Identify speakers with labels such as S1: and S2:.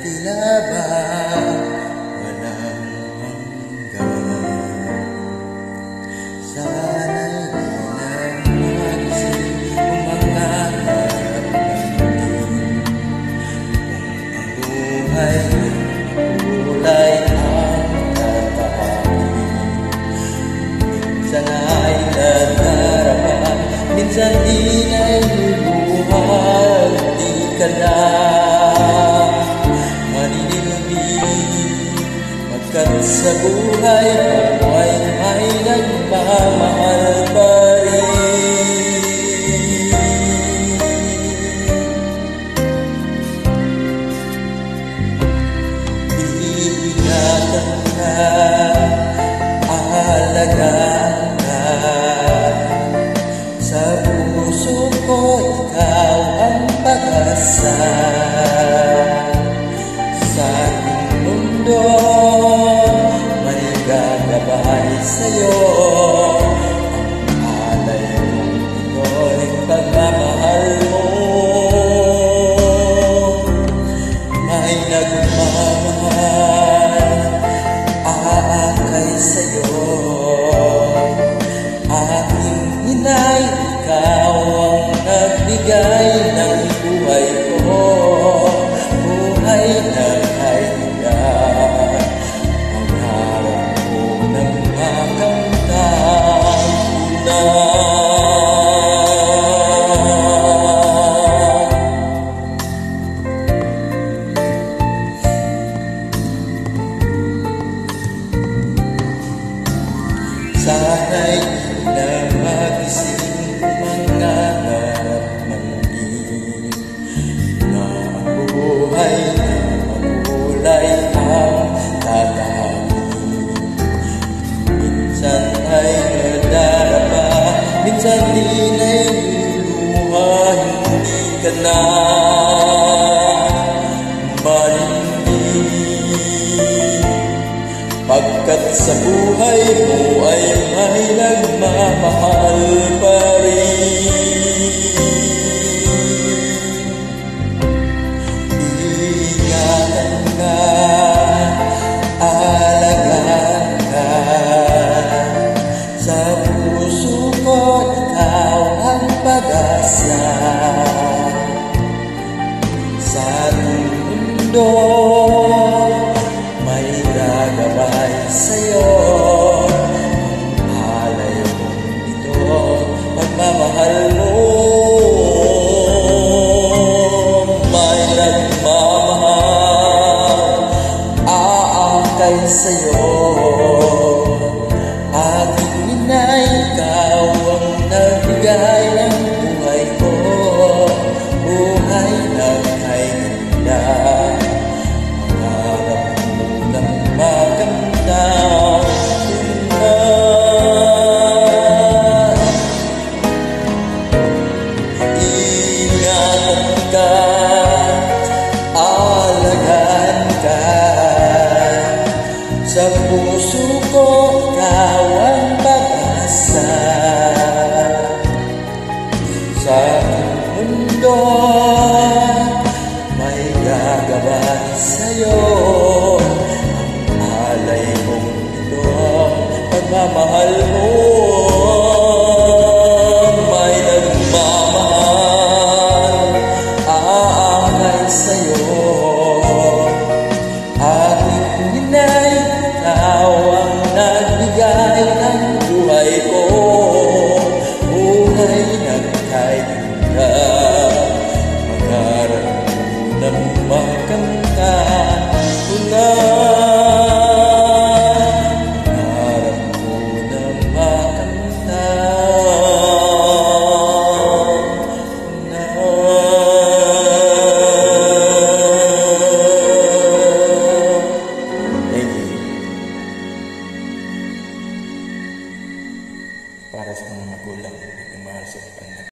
S1: tila ba walang hanggan. Sana'y di na magising umangarap ng din. Kung ang buhay kulay ang tatahakin, minsan ay nadarama, minsan din ay luluha. Di ka na maninilbi, pagkat sa buhay mo ay may nagmamahal pa rin. Iingatan ka, aalagaan ka, sa puso ko ikaw ang pag-asa. Sa ating mundo may gagabay sa'yo, ang alay mong ito'y pagmamahal mo. May nagmamahal, aakay sa'yo, aking inay, ikaw ang nagbigay ng buhay ko, buhay na kahit hanggan. Ang harap ko nang makamtan na. Sana'y di na magising umangarap man din, na ang buhay na makulay ang tatahakin. Minsan ay nadarama, minsan din ay luluha. Hindi ka na manindig, pagkat sa buhay mo ay may nagmamahal pa rin. Iingatan ka, aalagaan ka, sa puso ko ikaw ang pag-asa. Sa ating mundo may gagabay sa'yo, ang alay mong ito, pagmamahal mo. May nagmamahal, aakay sa'yo, aking inay, ikaw ang nagbigay ng buhay ko, buhay na kahit hanggan. Sa puso ko ikaw ang pag-asa. Sa mundo may gagabay sa'yo, ang alay mong ito, pagmamahal mo. May nagmamahal, aakay sa'yo, aking inay, ikaw ang nagbigay ng buhay ko, buhay na kahit hanggan. Mangarap ko nang makamtan ko na, mangarap ko nang makamtan na. Thank you. Para sa mga magulang, nagmamahal sa anak.